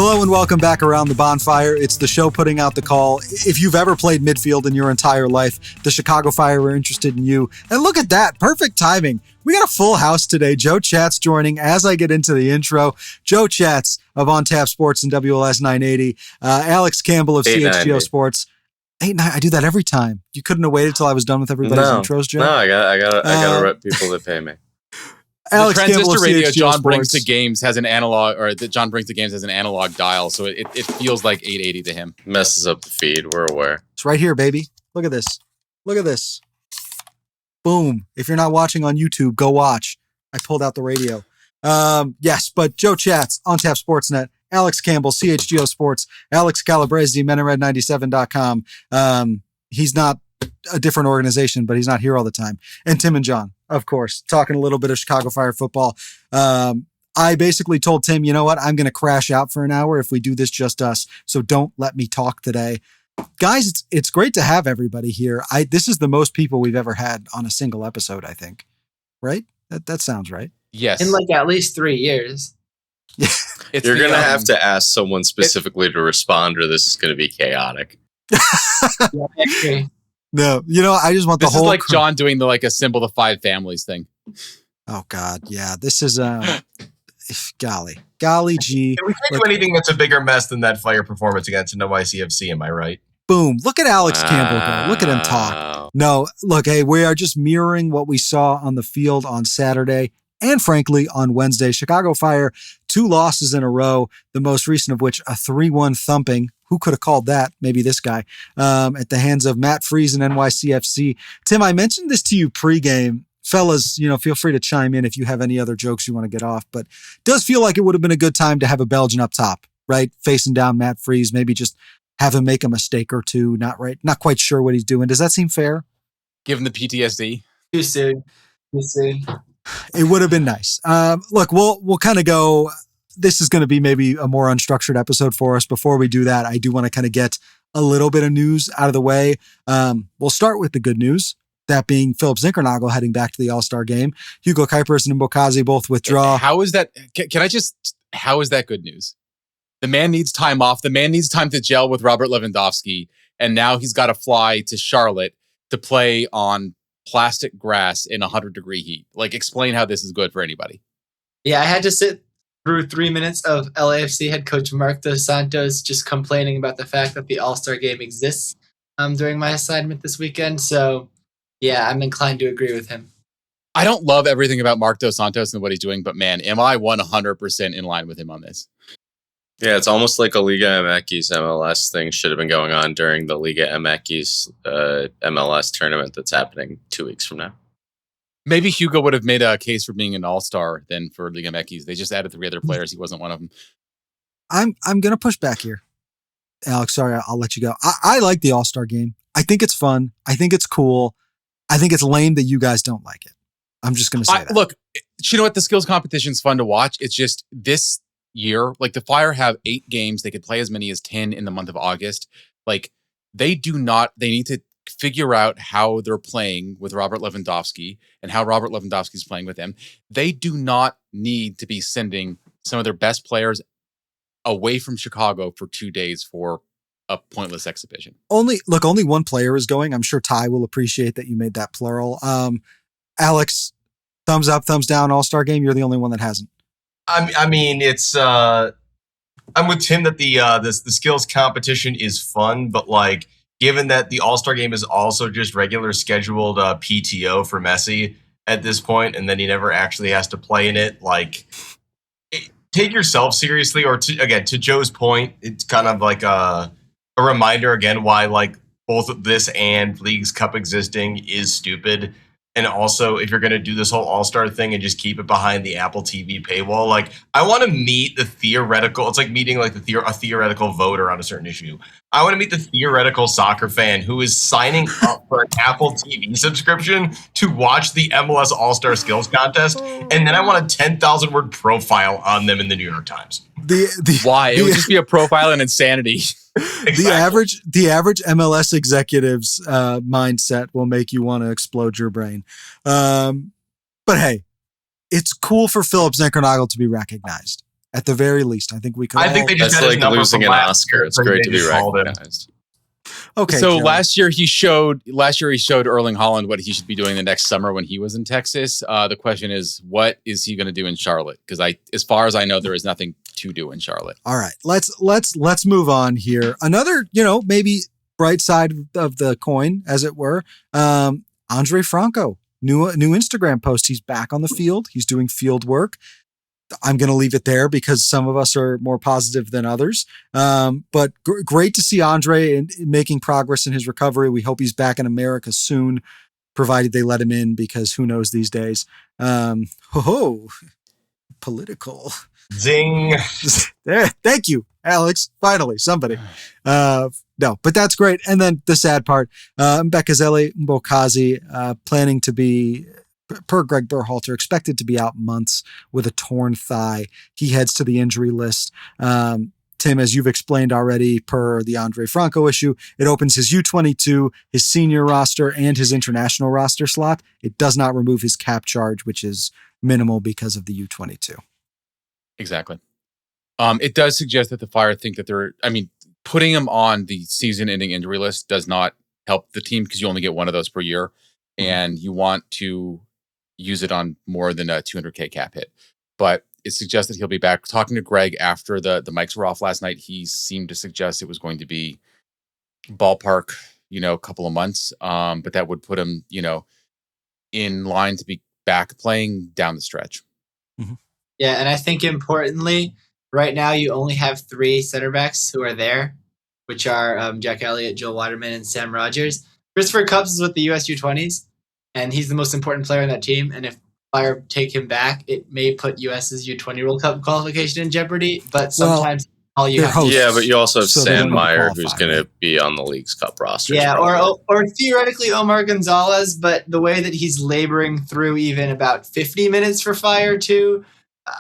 Hello and welcome back around the Bonfire. It's the show putting out the call. If you've ever played midfield in your entire life, the Chicago Fire are interested in you. And look at that, perfect timing. We got a full house today. Joe Chatz joining as I get into the intro. Joe Chatz of On Tap Sports and WLS 980. Alex Campbell of CHGO Sports. 8-9. I do that every time. You couldn't have waited till I was done with everybody's intros, Joe? No, I gotta rep people that pay me. Alex the transistor Campbell radio CHGO John Sports. brings to games has an analog, or that John brings to games has an analog dial, so it feels like 880 to him. Messes up the feed. We're aware. It's right here, baby. Look at this. Look at this. Boom. If you're not watching on YouTube, go watch. I pulled out the radio. Yes, but Joe Chatz, On Tap Sportsnet, Alex Campbell, CHGO Sports, Alex Calabrese, menandred97.com. He's not a different organization, but he's not here all the time. And Tim and John, of course, talking a little bit of Chicago Fire football. I basically told Tim, you know what? I'm going to crash out for an hour if we do this just us. So don't let me talk today. Guys, it's great to have everybody here. This is the most people we've ever had on a single episode, I think. Right? That sounds right. Yes. In like at least 3 years. You're going to have to ask someone specifically to respond, or this is going to be chaotic. Yeah, I agree. No, I just want the this whole... is like John doing the assemble the 5 families thing. Oh, God. Yeah, this is... golly gee. We can't do anything that's a bigger mess than that Fire performance against NYCFC, am I right? Boom. Look at Alex Campbell go. Look at him talk. No, look, hey, we are just mirroring what we saw on the field on Saturday and, frankly, on Wednesday. Chicago Fire, 2 losses in a row, the most recent of which a 3-1 thumping. Who could have called that? Maybe this guy. At the hands of Matt Freese and NYCFC. Tim, I mentioned this to you pregame. Fellas, feel free to chime in if you have any other jokes you want to get off, but it does feel like it would have been a good time to have a Belgian up top, right? Facing down Matt Freese, maybe just have him make a mistake or two. Not quite sure what he's doing. Does that seem fair? Give him the PTSD. Too soon. It would have been nice. Look, we'll kind of go. This is going to be maybe a more unstructured episode for us. Before we do that, I do want to kind of get a little bit of news out of the way. We'll start with the good news. That being Philip Zinkernagel heading back to the All-Star game. Hugo Kuipers and Mbokazi both withdraw. How is that? How is that good news? The man needs time off. The man needs time to gel with Robert Lewandowski. And now he's got to fly to Charlotte to play on plastic grass in 100-degree heat. Explain how this is good for anybody. Yeah, I had to sit through 3 minutes of LAFC head coach Mark Dos Santos just complaining about the fact that the All-Star game exists during my assignment this weekend. So, yeah, I'm inclined to agree with him. I don't love everything about Mark Dos Santos and what he's doing, but man, am I 100% in line with him on this. Yeah, it's almost like a Liga MX MLS thing should have been going on during the Liga MX MLS tournament that's happening 2 weeks from now. Maybe Hugo would have made a case for being an all-star than for Liga MX. They just added 3 other players. He wasn't one of them. I'm going to push back here. Alex, sorry, I'll let you go. I like the All-Star game. I think it's fun. I think it's cool. I think it's lame that you guys don't like it. I'm just going to say that. Look, you know what? The skills competition's fun to watch. It's just this year, the Fire have 8 games. They could play as many as 10 in the month of August. They need to figure out how they're playing with Robert Lewandowski and how Robert Lewandowski is playing with them. They do not need to be sending some of their best players away from Chicago for 2 days for a pointless exhibition. Only one player is going. I'm sure Ty will appreciate that you made that plural. Alex, thumbs up, thumbs down, All-Star game. You're the only one that hasn't. I mean, it's I'm with Tim that the skills competition is fun, but given that the All-Star game is also just regular scheduled PTO for Messi at this point, and then he never actually has to play in it, take yourself seriously. Or to Joe's point, it's kind of like a reminder again why both this and League's Cup existing is stupid. And also, if you're going to do this whole All-Star thing and just keep it behind the Apple TV paywall, I want to meet the theoretical. It's like meeting a theoretical voter on a certain issue. I want to meet the theoretical soccer fan who is signing up for an Apple TV subscription to watch the MLS All-Star Skills Contest, and then I want a 10,000-word profile on them in the New York Times. Why? It would just be a profile in insanity. Exactly. The average MLS executive's mindset will make you want to explode your brain. But hey, it's cool for Philip Zinkernagel to be recognized. At the very least, I think we could. I think they just That's got his like number losing from an last Oscar. year, It's so great they to be just called him. recognized. Okay. So Joe. last year he showed Erling Haaland what he should be doing the next summer when he was in Texas. The question is, what is he going to do in Charlotte? Because as far as I know, there is nothing to do in Charlotte. All right, let's move on here. Another, maybe bright side of the coin, as it were. Andre Franco, new Instagram post. He's back on the field. He's doing field work. I'm going to leave it there because some of us are more positive than others. But great to see Andre making progress in his recovery. We hope he's back in America soon, provided they let him in, because who knows these days. Political. Zing. There, thank you, Alex. Finally, somebody. No, but that's great. And then the sad part, Mbekazele Mbokazi planning to be, per Greg Berhalter, expected to be out months with a torn thigh. He heads to the injury list. Tim, as you've explained already, per the Andre Franco issue, it opens his U22, his senior roster, and his international roster slot. It does not remove his cap charge, which is minimal because of the U22. Exactly. It does suggest that the Fire think that putting him on the season-ending injury list does not help the team because you only get one of those per year, and you want to use it on more than a $200K cap hit. But it suggests that he'll be back. Talking to Greg after the mics were off last night, he seemed to suggest it was going to be ballpark, a couple of months. But that would put him, in line to be back playing down the stretch. Mm-hmm. Yeah, and I think importantly, right now you only have 3 center backs who are there, which are Jack Elliott, Joel Waterman, and Sam Rogers. Christopher Cupps is with the US U20s, and he's the most important player on that team. And if Fire take him back, it may put US's U20 World Cup qualification in jeopardy. But sometimes all you have hosts, yeah, but you also have so they Sam don't Meyer, qualify, who's going to be on the League's Cup roster. Yeah, or theoretically Omar Gonzalez, but the way that he's laboring through even about 50 minutes for Fire too,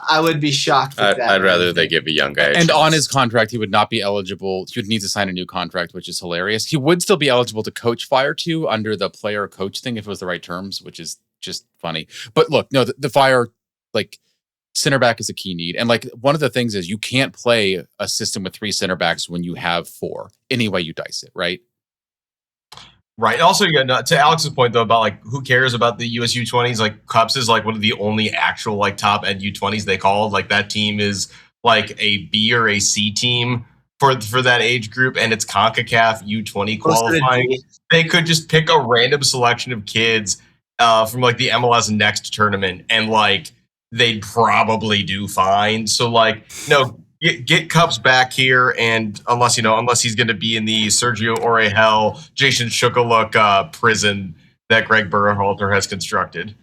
I would be shocked with that. I'd rather they give a young guy a And chance. on his contract, he would not be eligible. He would need to sign a new contract, which is hilarious. He would still be eligible to coach Fire 2 under the player coach thing if it was the right terms, which is just funny. But look, no, the Fire, center back is a key need. And one of the things is you can't play a system with 3 center backs when you have 4. Any way you dice it, right? Right. Also, to Alex's point though about who cares about the US U20s? Cubs is one of the only actual top end U20s they called. That team is a B or a C team for that age group, and it's CONCACAF U20 qualifying. They could just pick a random selection of kids from the MLS Next tournament, and they'd probably do fine. So no. Get Cubs back here, and unless he's going to be in the Sergio Orehel, Jason Shukaluk prison that Greg Berhalter has constructed.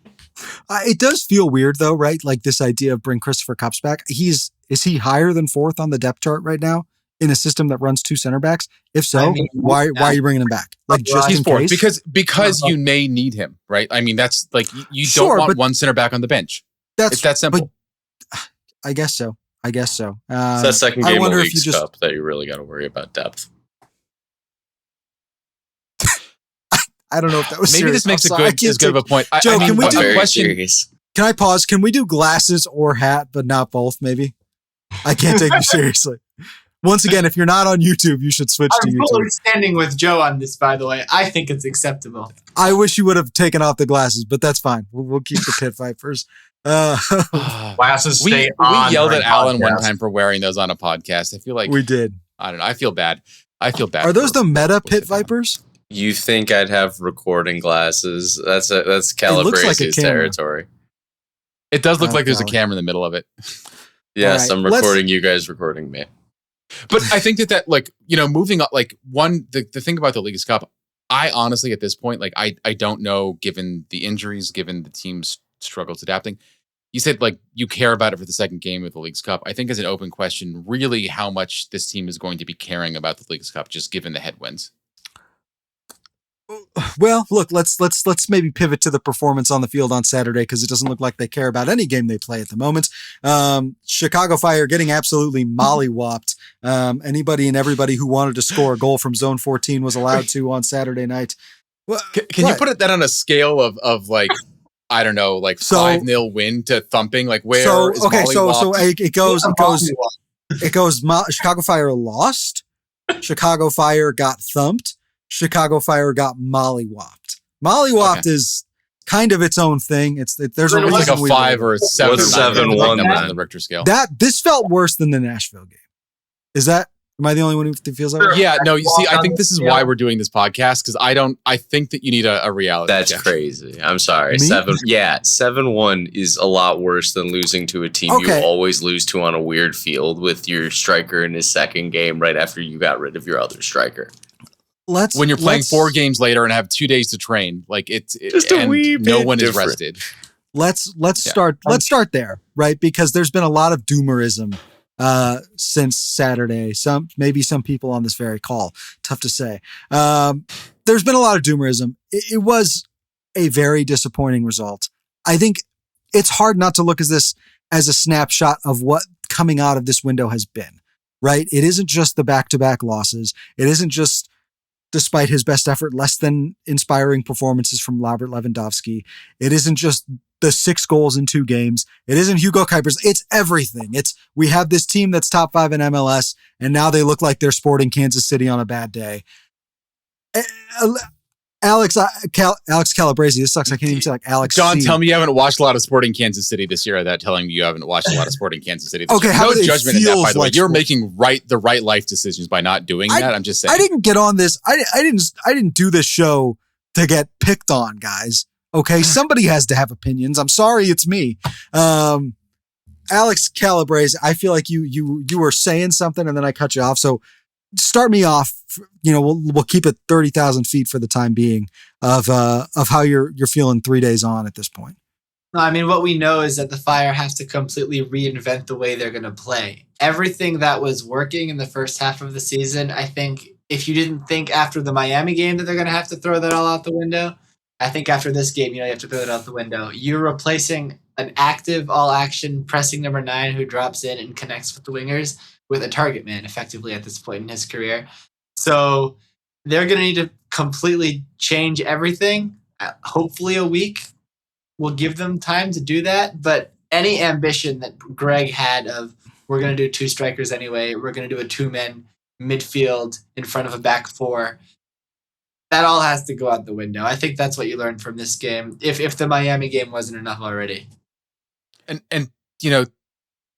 It does feel weird though, right? This idea of bring Christopher Cupps back. Is he higher than 4th on the depth chart right now in a system that runs 2 center backs? If so, why are you bringing him back? Just he's in 4th case? because you may need him, right? That's you don't want one center back on the bench. It's that simple. I guess so. It's that second game of League's Cup that you really got to worry about depth. I don't know if that was maybe serious. this makes as good of a point. Joe, can we do question? Serious. Can I pause? Can we do glasses or hat, but not both? Maybe I can't take you seriously. Once again, if you're not on YouTube, you should switch to I'm YouTube. fully standing with Joe on this, by the way. I think it's acceptable. I wish you would have taken off the glasses, but that's fine. We'll keep the Pit Vipers. Glasses we stay on. We yelled at Alan podcast. one time for wearing those on a podcast. I feel like we did. I don't know. I feel bad. Are those the meta Pit Vipers? You think I'd have recording glasses? That's Calabrese's territory. It does look like there's a camera in the middle of it. Yes, right, I'm recording you guys recording me. But I think that moving up, the thing about the League's Cup, I honestly at this point, I don't know, given the injuries, given the team's struggles adapting. You said you care about it for the second game of the League's Cup. I think is an open question, really, how much this team is going to be caring about the League's Cup, just given the headwinds. Well, look, let's maybe pivot to the performance on the field on Saturday, because it doesn't look like they care about any game they play at the moment. Chicago Fire getting absolutely mollywopped. Anybody and everybody who wanted to score a goal from zone 14 was allowed to on Saturday night. Well, can you put that on a scale of I don't know, like So- 5-0 win to thumping. Like where So is okay, so mollywopped? it goes. Chicago Fire lost. Chicago Fire got thumped. Chicago Fire got mollywopped. Mollywopped is kind of its own thing. There's a It's It's reason like a we 5 were- or a 7. What's or 7-1 numbers on then? the Richter scale. This felt worse than the Nashville game. Is that? Am I the only one who feels that? Sure. way? Yeah, no, you see, I Walk think on this is the why field. we're doing this podcast, because I think that you need a reality That's check. crazy. I'm sorry. Me? 7-1 is a lot worse than losing to a team Okay. you always lose to on a weird field with your striker in his second game right after you got rid of your other striker. When you're playing let's- 4 games later and have 2 days to train, like Just a and wee no bit one is different. rested. Let's Yeah. start there, right? Because there's been a lot of doomerism since Saturday. Maybe some people on this very call. Tough to say. There's been a lot of doomerism. It was a very disappointing result. I think it's hard not to look at this as a snapshot of what coming out of this window has been, right? It isn't just the back-to-back losses. It isn't just, despite his best effort, less than inspiring performances from Robert Lewandowski. It isn't just the 6 goals in 2 games. It isn't Hugo Kuipers. It's everything. We have this team that's top 5 in MLS, and now they look like they're Sporting Kansas City on a bad day. Alex Calabrese. This sucks. I can't even say like Alex. John, C. tell me you haven't watched a lot of Sporting Kansas City this year. That telling me you haven't watched a lot of Sporting Kansas City. This Okay, year. how No it judgment in that, by feels the way. like You're sport. making the right life decisions by not doing that. I'm just saying. I didn't get on this. I didn't do this show to get picked on, guys. Okay, somebody has to have opinions. I'm sorry, it's me. Alex Calabrese, I feel like you were saying something and then I cut you off. So start me off. We'll keep it 30,000 feet for the time being of how you're feeling 3 days on at this point. No, I mean, what we know is that the Fire have to completely reinvent the way they're going to play. Everything that was working in the first half of the season, I think if you didn't think after the Miami game that they're going to have to throw that all out the window, I think after this game, you have to throw it out the window. You're replacing an active, all-action pressing number 9 who drops in and connects with the wingers with a target man, effectively, at this point in his career. So they're going to need to completely change everything. Hopefully a week will give them time to do that. But any ambition that Greg had of, we're going to do 2 strikers anyway, we're going to do a 2-man midfield in front of a back 4, that all has to go out the window. I think that's what you learned from this game, if the Miami game wasn't enough already. And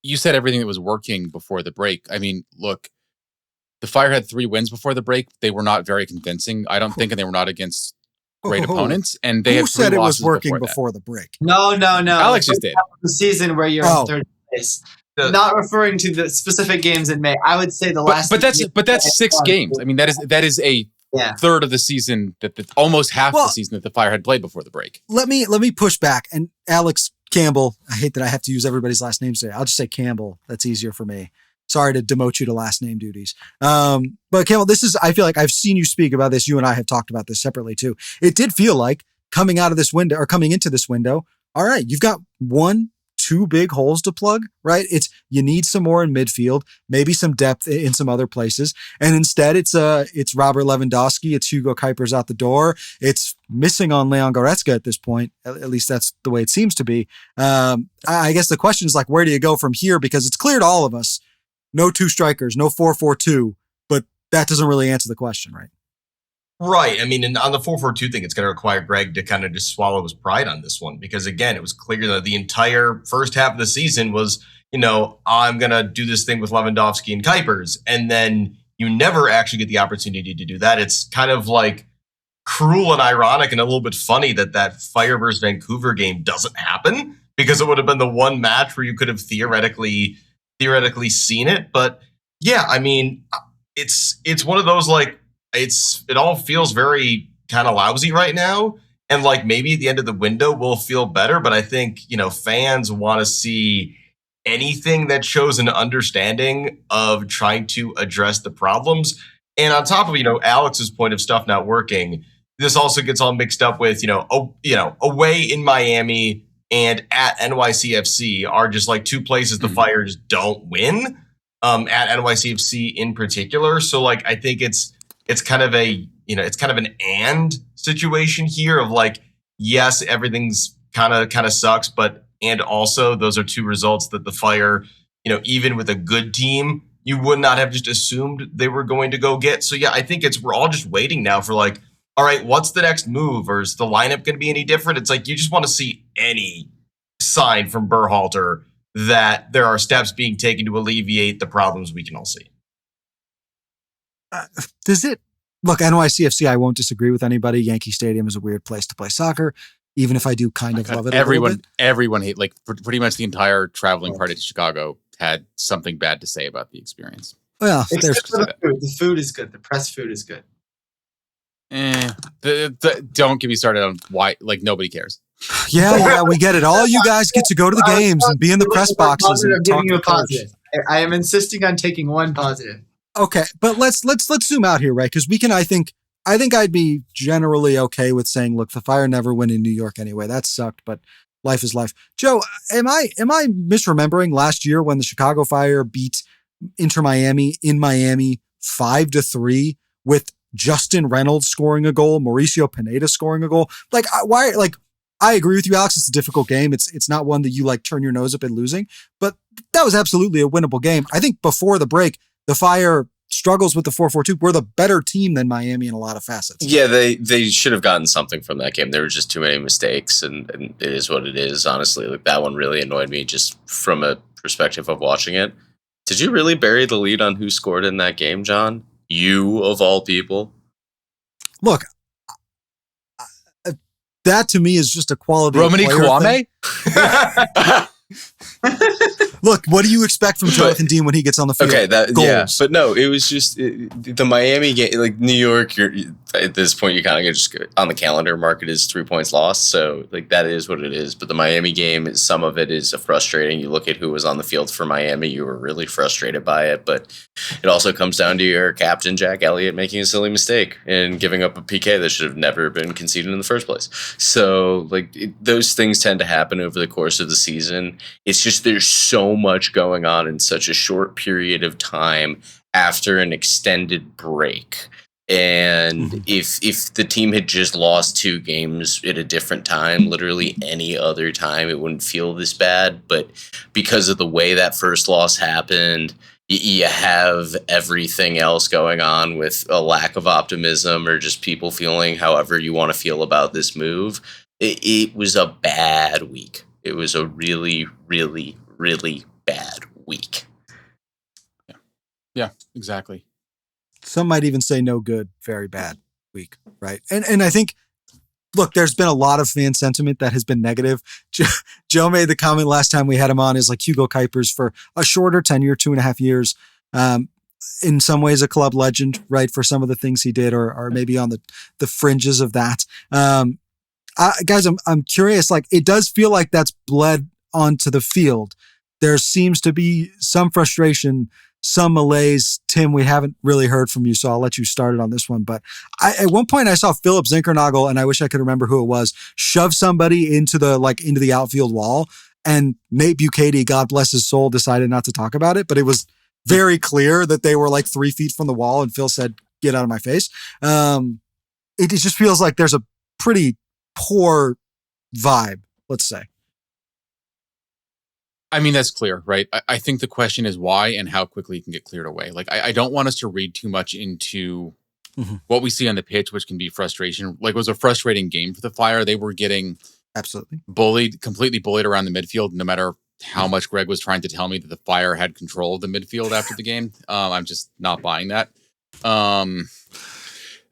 you said everything that was working before the break. I mean, look, the Fire had 3 wins before the break. They were not very convincing, I don't think, and they were not against great opponents. And they Who had 3 said it was losses working before that. before the break? No. Alex just did. The season where you're Oh. in third place. The- Not referring to the specific games in May. I would say the last. But that's 6 games. I mean, that is a Yeah. third of the season almost half Well- the season that the Fire had played before the break. Let me push back. And Alex Campbell, I hate that I have to use everybody's last names today. I'll just say Campbell. That's easier for me. Sorry to demote you to last name duties. But Campbell, I feel like I've seen you speak about this. You and I have talked about this separately too. It did feel like coming into this window, all right, you've got 1-2 big holes to plug, right? You need some more in midfield, maybe some depth in some other places. And instead it's Robert Lewandowski, it's Hugo Kuipers out the door. It's missing on Leon Goretzka at this point. At least that's the way it seems to be. I guess the question is like, where do you go from here? Because it's clear to all of us, no 2 strikers, no 4-4-2, but that doesn't really answer the question, right? Right. I mean, and on the 4-4-2 thing, it's going to require Greg to kind of just swallow his pride on this one because, again, it was clear that the entire first half of the season was, I'm going to do this thing with Lewandowski and Kuipers, and then you never actually get the opportunity to do that. It's kind of like cruel and ironic and a little bit funny that Fire versus Vancouver game doesn't happen because it would have been the one match where you could have theoretically seen it. But yeah, I mean, it's one of those like, it all feels very kind of lousy right now. And like maybe at the end of the window we'll feel better. But I think, fans want to see anything that shows an understanding of trying to address the problems. And on top of, Alex's point of stuff not working, this also gets all mixed up with, away in Miami and at NYCFC are just like 2 places the Fire just don't win, at NYCFC in particular. So like, I think it's kind of an and situation here of like, yes, everything's kind of sucks. But and also those are two results that the Fire, even with a good team, you would not have just assumed they were going to go get. So yeah, I think we're all just waiting now for like, all right, what's the next move? Or is the lineup going to be any different? It's like you just want to see any sign from Berhalter that there are steps being taken to alleviate the problems we can all see. Does it look, NYCFC, I won't disagree with anybody. Yankee Stadium is a weird place to play soccer, even if I do kind of love it. Everyone hate, like pretty much the entire traveling party to Chicago had something bad to say about the experience. Well, the food is good. The press food is good. Don't get me started on why, like, nobody cares. Yeah, we get it. All you guys get to go to the games and be in the press boxes and talk to the coach. I am insisting on taking one positive. Okay, but let's zoom out here, right? Because we can. I think I'd be generally okay with saying, look, the Fire never win in New York anyway. That sucked, but life is life. Joe, am I misremembering last year when the Chicago Fire beat Inter Miami in Miami 5-3 with Justin Reynolds scoring a goal, Mauricio Pineda scoring a goal? Like, why? Like, I agree with you, Alex. It's a difficult game. It's not one that you like turn your nose up at losing, but that was absolutely a winnable game. I think before the break, the Fire struggles with the 4-4-2. We're the better team than Miami in a lot of facets. Yeah, they should have gotten something from that game. There were just too many mistakes, and it is what it is, honestly. Like, that one really annoyed me just from a perspective of watching it. Did you really bury the lead on who scored in that game, John? You, of all people? Look, that to me is just a quality Romani Kwame? Look, what do you expect from Jonathan Dean when he gets on the field? Okay, Goals. Yeah, but no, it was just the Miami game. Like New York, at this point, you kind of just on the calendar mark. It is 3 points lost, so like that is what it is. But the Miami game, some of it is frustrating. You look at who was on the field for Miami, you were really frustrated by it. But it also comes down to your captain Jack Elliott making a silly mistake and giving up a PK that should have never been conceded in the first place. So like those things tend to happen over the course of the season. It's just there's so much going on in such a short period of time after an extended break. And if the team had just lost 2 games at a different time, literally any other time, it wouldn't feel this bad. But because of the way that first loss happened, you have everything else going on with a lack of optimism or just people feeling however you want to feel about this move. It was a bad week. It was a really, really, really bad week. Yeah, exactly. Some might even say no good, very bad week, right? And I think, look, there's been a lot of fan sentiment that has been negative. Joe made the comment last time we had him on is like Hugo Kuipers for a shorter tenure, 2.5 years. In some ways, a club legend, right? For some of the things he did, or maybe on the fringes of that. Guys, I'm curious. Like, it does feel like that's bled onto the field. There seems to be some frustration, some malaise. Tim, we haven't really heard from you, so I'll let you start it on this one. But at one point I saw Philip Zinkernagel, and I wish I could remember who it was, shove somebody into the outfield wall, and Nate Bukaty, God bless his soul, decided not to talk about it, but it was very clear that they were like 3 feet from the wall, and Phil said, "Get out of my face." It just feels like there's a pretty poor vibe, let's say. I mean, that's clear, right? I think the question is why and how quickly it can get cleared away. Like, I don't want us to read too much into what we see on the pitch, which can be frustration. Like, it was a frustrating game for the Fire. They were getting absolutely completely bullied around the midfield, no matter how much Greg was trying to tell me that the Fire had control of the midfield after the game. I'm just not buying that.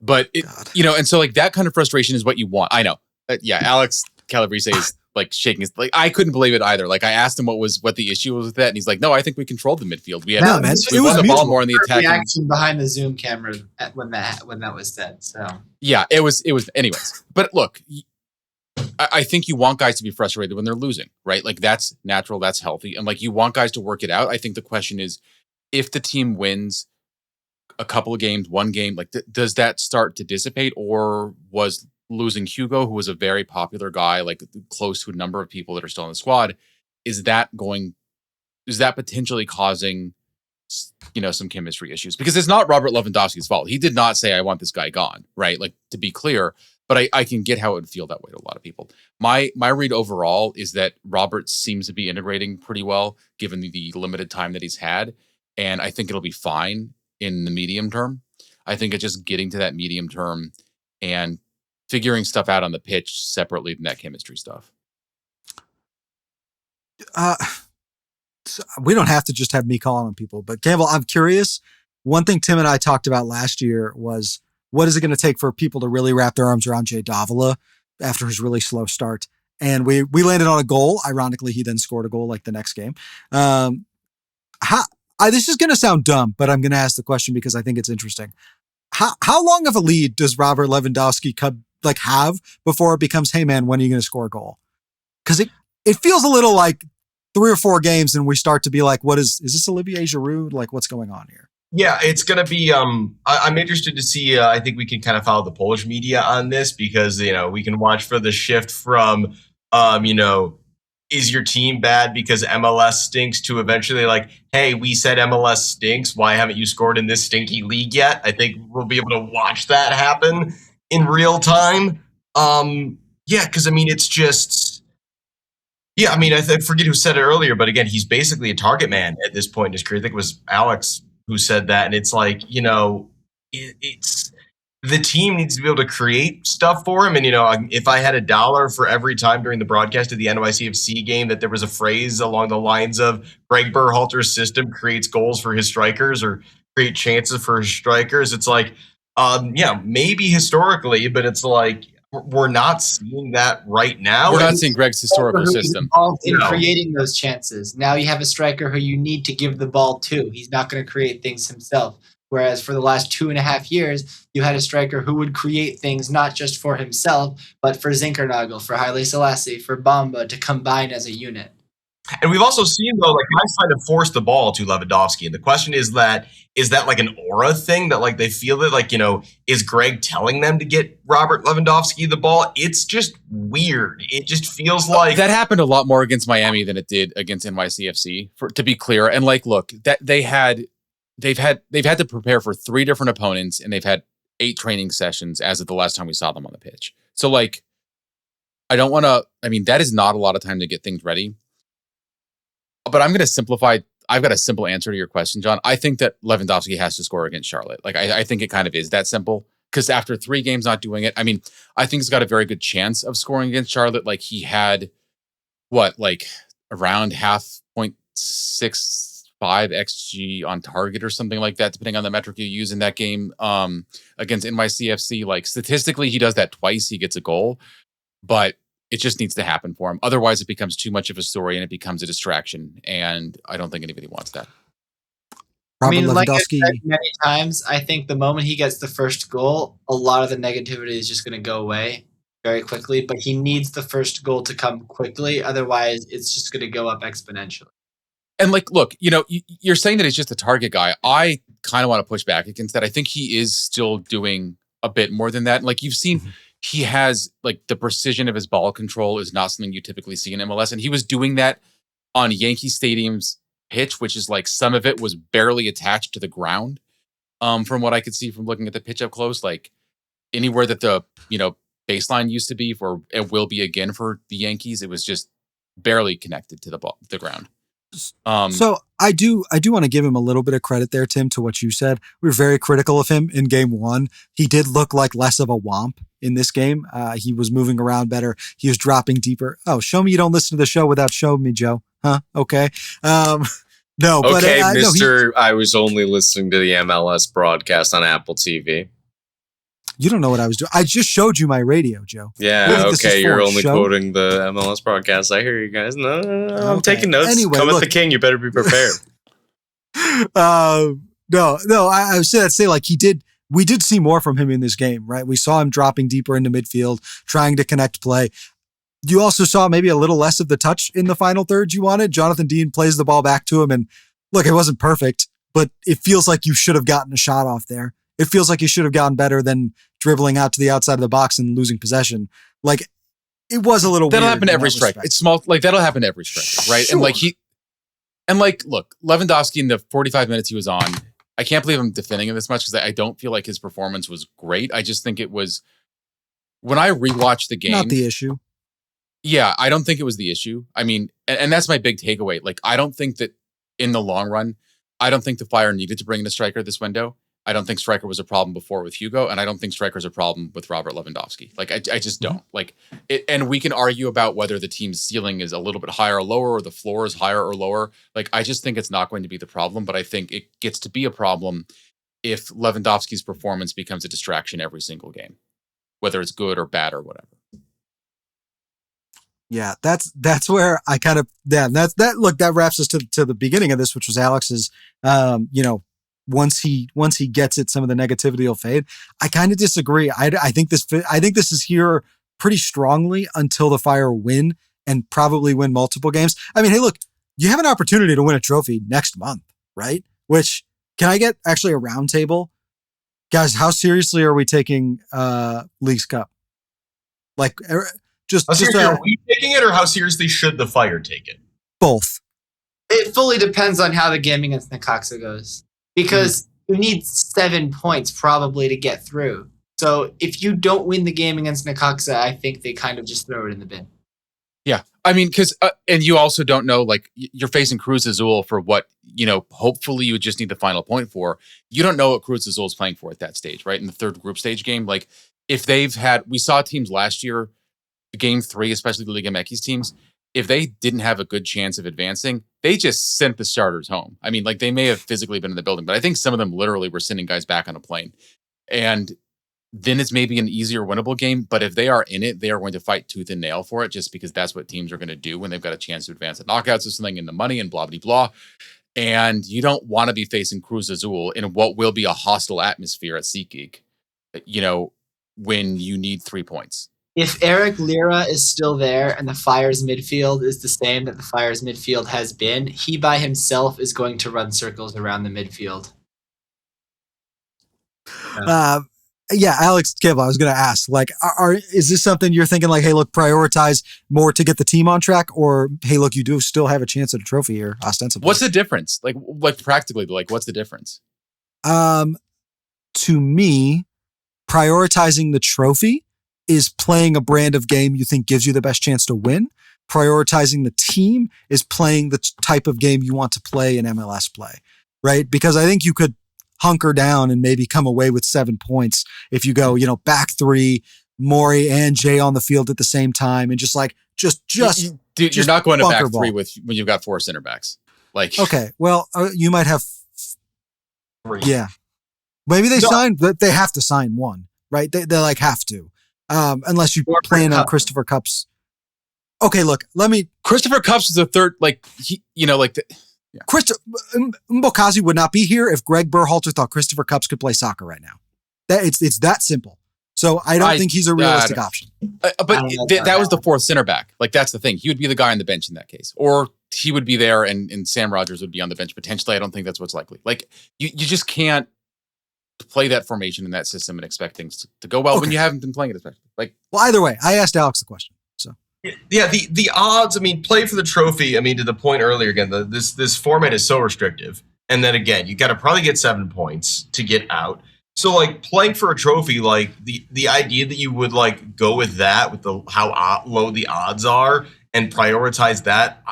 But, and so like that kind of frustration is what you want. I know. Alex Calabrese is like shaking his, like, I couldn't believe it either. Like, I asked him what the issue was with that, and he's like, "No, I think we controlled the midfield. We had we won the ball more in the attack." Reaction behind the Zoom camera when that was said. So yeah, it was. Anyways, but look, I think you want guys to be frustrated when they're losing, right? Like, that's natural, that's healthy, and like you want guys to work it out. I think the question is, if the team wins a couple of games, one game, like does that start to dissipate, or was losing Hugo, who was a very popular guy, like close to a number of people that are still in the squad, is that potentially causing, some chemistry issues? Because it's not Robert Lewandowski's fault. He did not say, "I want this guy gone," right? Like, to be clear, But I can get how it would feel that way to a lot of people. My read overall is that Robert seems to be integrating pretty well, given the limited time that he's had. And I think it'll be fine in the medium term. I think it's just getting to that medium term and figuring stuff out on the pitch separately than that chemistry stuff. We don't have to just have me calling on people, but Campbell, I'm curious. One thing Tim and I talked about last year was, what is it going to take for people to really wrap their arms around Jay Davila after his really slow start? And we landed on a goal. Ironically, he then scored a goal like the next game. This is going to sound dumb, but I'm going to ask the question because I think it's interesting. How long of a lead does Robert Lewandowski have before it becomes, hey man, when are you going to score a goal? Because it feels a little like 3 or 4 games and we start to be like, what is this Olivier Giroud? Like, what's going on here? Yeah, it's going to be, I'm interested to see, I think we can kind of follow the Polish media on this because, we can watch for the shift from, is your team bad because MLS stinks to eventually like, hey, we said MLS stinks. Why haven't you scored in this stinky league yet? I think we'll be able to watch that happen in real time. Because it's just, I forget who said it earlier, but again, he's basically a target man at this point in his career. I think it was Alex who said that. And it's like, it's the team needs to be able to create stuff for him. And, if I had $1 for every time during the broadcast of the NYCFC game that there was a phrase along the lines of Greg Berhalter's system creates goals for his strikers or create chances for his strikers, it's like, maybe historically, but it's like, we're not seeing that right now. We're not seeing Greg's historical system. In creating those chances. Now you have a striker who you need to give the ball to. He's not going to create things himself. Whereas for the last 2.5 years, you had a striker who would create things not just for himself, but for Zinkernagel, for Haile Selassie, for Bamba to combine as a unit. And we've also seen, though, like guys trying to force the ball to Lewandowski. And the question is that like an aura thing that like they feel that like, is Greg telling them to get Robert Lewandowski the ball? It's just weird. It just feels like that happened a lot more against Miami than it did against NYCFC, to be clear. And like, look, that they've had to prepare for 3 different opponents and they've had 8 training sessions as of the last time we saw them on the pitch. So like, that is not a lot of time to get things ready. But I'm going to simplify. I've got a simple answer to your question, John. I think that Lewandowski has to score against Charlotte. Like, I think it kind of is that simple because after 3 games not doing it, I think he's got a very good chance of scoring against Charlotte. Like he had around 0.65 XG on target or something like that, depending on the metric you use in that game against NYCFC. Like statistically, he does that twice. He gets a goal, but it just needs to happen for him. Otherwise, it becomes too much of a story and it becomes a distraction. And I don't think anybody wants that. Like I said many times, I think the moment he gets the first goal, a lot of the negativity is just going to go away very quickly. But he needs the first goal to come quickly. Otherwise, it's just going to go up exponentially. And like, look, you're saying that he's just a target guy. I kind of want to push back against that. I think he is still doing a bit more than that. Like you've seen... He has like the precision of his ball control is not something you typically see in MLS. And he was doing that on Yankee Stadium's pitch, which is like some of it was barely attached to the ground. From what I could see from looking at the pitch up close, like anywhere that the, baseline used to be for, it will be again for the Yankees. It was just barely connected to the ground. So I do want to give him a little bit of credit there, Tim, to what you said. We were very critical of him in game 1. He did look like less of a womp in this game. He was moving around better. He was dropping deeper. Oh, show me you don't listen to the show without showing me, Joe. Huh? Okay. No, but okay, Mister. I was only listening to the MLS broadcast on Apple TV. You don't know what I was doing. I just showed you my radio, Joe. Yeah, okay. You're only quoting the MLS broadcast. I hear you guys. No. I'm taking notes. Anyway, Come at the king. You better be prepared. No. I was saying like we did see more from him in this game, right? We saw him dropping deeper into midfield, trying to connect play. You also saw maybe a little less of the touch in the final third you wanted. Jonathan Dean plays the ball back to him. And look, it wasn't perfect, but it feels like you should have gotten a shot off there. It feels like you should have gotten better than dribbling out to the outside of the box and losing possession. Like it was a little that'll weird. Happen to every striker. It's small. Like that'll happen to every striker, right? Sure. And look, Lewandowski in the 45 minutes he was on, I can't believe I'm defending him this much because I don't feel like his performance was great. I just think it was When I rewatched the game, Not the issue. Yeah, I don't think it was the issue. I mean, and that's my big takeaway. Like, I don't think that in the long run, I don't think the Fire needed to bring in a striker this window. I don't think striker was a problem before with Hugo, and I don't think striker's a problem with Robert Lewandowski. Like, I just don't. Like, and we can argue about whether the team's ceiling is a little bit higher or lower, or the floor is higher or lower. Like, I just think it's not going to be the problem, but I think it gets to be a problem if Lewandowski's performance becomes a distraction every single game, whether it's good or bad or whatever. Yeah, that's where I kind of that wraps us to the beginning of this, which was Alex's. Once he gets it, some of the negativity will fade. I kind of disagree. I think this is here pretty strongly until the Fire win and probably win multiple games. I mean, hey, look, you have an opportunity to win a trophy next month, right? Which, can I get actually a round table, guys? How seriously are we taking Leagues Cup? Like. Are we taking it, or how seriously should the Fire take it? Both. It fully depends on how the game against Necaxa goes, because you need 7 points probably to get through. So if you don't win the game against Necaxa, I think they kind of just throw it in the bin. Yeah, I mean, because and you also don't know, like, you're facing Cruz Azul for what, hopefully you would just need the final point for. You don't know what Cruz Azul is playing for at that stage, right? In the third group stage game, like, if we saw teams last year, Game 3, especially the Liga MX teams, if they didn't have a good chance of advancing, they just sent the starters home. I mean, like, they may have physically been in the building, but I think some of them literally were sending guys back on a plane. And then it's maybe an easier winnable game, but if they are in it, they are going to fight tooth and nail for it, just because that's what teams are going to do when they've got a chance to advance at knockouts or something in the money and blah, blah, blah. And you don't want to be facing Cruz Azul in what will be a hostile atmosphere at SeatGeek, when you need 3 points. If Eric Lira is still there and the Fire's midfield is the same that the Fire's midfield has been, he by himself is going to run circles around the midfield. Yeah, Alex Campbell, I was going to ask, like, is this something you're thinking, like, hey, look, prioritize more to get the team on track, or hey, look, you do still have a chance at a trophy here, ostensibly? What's the difference? Like practically, like, what's the difference? To me, prioritizing the trophy is playing a brand of game you think gives you the best chance to win. Prioritizing the team is playing the type of game you want to play in MLS play, right? Because I think you could hunker down and maybe come away with 7 points if you go, back three, Maury and Jay on the field at the same time, and just dude, you're not going to back three when you've got 4 center backs. Like, okay, well, you might have 3. Yeah, maybe they signed, but they have to sign one, right? They like have to. Unless you plan on Christopher Kupp's. Okay, look, Christopher Kupp's is the third, Mbokazi would not be here if Greg Berhalter thought Christopher Kupp's could play soccer right now. It's that simple. So I don't think he's a realistic option. But that was the 4th center back. Like, that's the thing. He would be the guy on the bench in that case. Or he would be there and Sam Rogers would be on the bench potentially. I don't think that's what's likely. Like, you just can't play that formation in that system and expect things to go well when you haven't been playing it, especially. Like, well, either way, I asked Alex the question. So yeah, the odds. I mean, play for the trophy. I mean, to the point earlier again, this format is so restrictive, and then again, you got to probably get 7 points to get out. So, like, playing for a trophy, like the idea that you would like go with that, with how low the odds are, and prioritize that.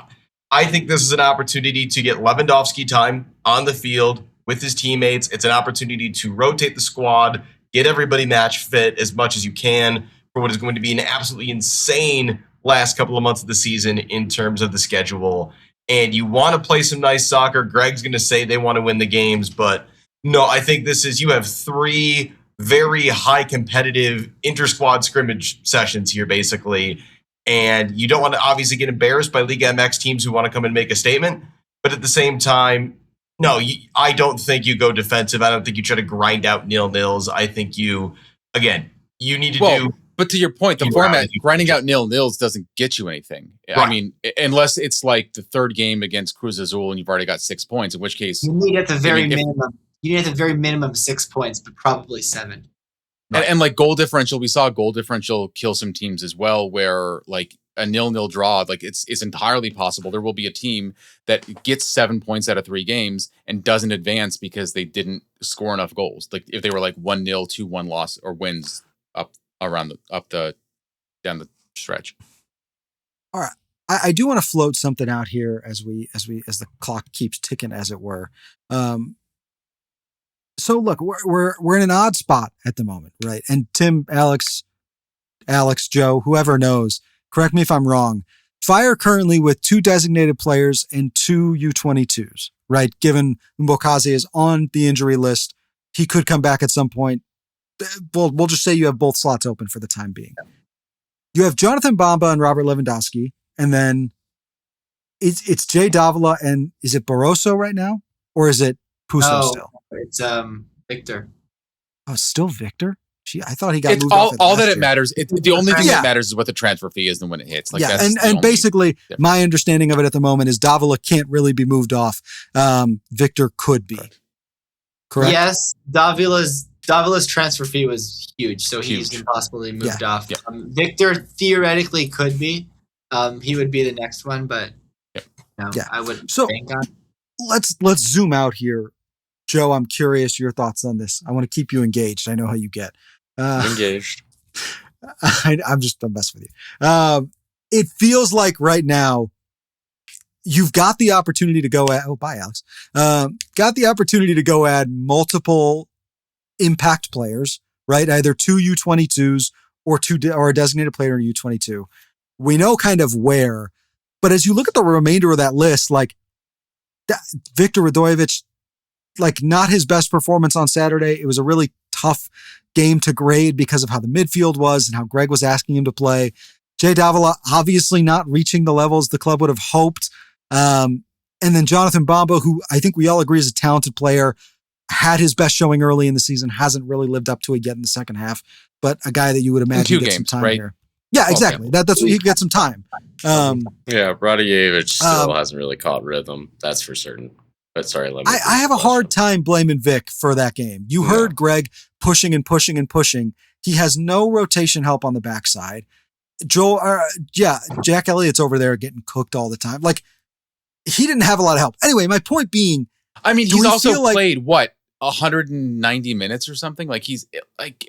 I think this is an opportunity to get Lewandowski time on the field with his teammates. It's an opportunity to rotate the squad, get everybody match fit as much as you can for what is going to be an absolutely insane last couple of months of the season in terms of the schedule. And you want to play some nice soccer. Greg's going to say they want to win the games, but no, I think you have 3 very high competitive inter-squad scrimmage sessions here, basically. And you don't want to obviously get embarrassed by Liga MX teams who want to come and make a statement. But at the same time, no, I don't think you go defensive. I don't think you try to grind out 0-0s. I think you need to do. But to your point, the format, grinding out 0-0s doesn't get you anything. Right. I mean, unless it's like the 3rd game against Cruz Azul and you've already got 6 points, in which case you need at the very minimum. You need at the very minimum 6 points, but probably 7. Right. And like goal differential, we saw goal differential kill some teams as well, where like a 0-0 draw, like it's entirely possible. There will be a team that gets 7 points out of 3 games and doesn't advance because they didn't score enough goals. Like if they were like 1-0, 2-1 loss or wins up down the stretch. All right. I do want to float something out here as the clock keeps ticking, as it were. So look, we're in an odd spot at the moment, right? And Tim, Alex, Joe, whoever knows, correct me if I'm wrong. Fire currently with 2 designated players and 2 U22s, right? Given Mbokazi is on the injury list, he could come back at some point. We'll just say you have both slots open for the time being. You have Jonathan Bamba and Robert Lewandowski, and then it's Jay Davila and is it Barroso right now? Or is it Puso still? It's Victor. Oh, it's still Victor? Gee, I thought he got It's moved off all that year. it matters. The only thing that matters is what the transfer fee is and when it hits. Like yeah, that's and basically my understanding of it at the moment is Davila can't really be moved off. Victor could be. Correct? Yes, Davila's transfer fee was huge, so he's impossibly moved off. Yeah. Victor theoretically could be. He would be the next one, but no, I wouldn't bank on. Let's zoom out here. Joe, I'm curious your thoughts on this. I want to keep you engaged. I know how you get. Engaged. I'm messing with you. It feels like right now you've got the opportunity to go at, bye, Alex. Got the opportunity to go add multiple impact players, right? Either 2 U22s or or a designated player in U22. We know kind of where, but as you look at the remainder of that list, like Victor Radojevic, like not his best performance on Saturday. It was a really tough game to grade because of how the midfield was and how Greg was asking him to play. Jay Davila obviously not reaching the levels the club would have hoped. And then Jonathan Bamba, who I think we all agree is a talented player, had his best showing early in the season, hasn't really lived up to it yet in the second half, but a guy that you would imagine get some time here. Yeah, exactly. That's what he could get some time. Radojevic still hasn't really caught rhythm. That's for certain. But sorry, let me. I have a hard time blaming Vic for that game. You heard Greg pushing and pushing and pushing. He has no rotation help on the backside. Jack Elliott's over there getting cooked all the time. Like, he didn't have a lot of help. Anyway, my point being, I mean, he's also played 190 minutes or something. Like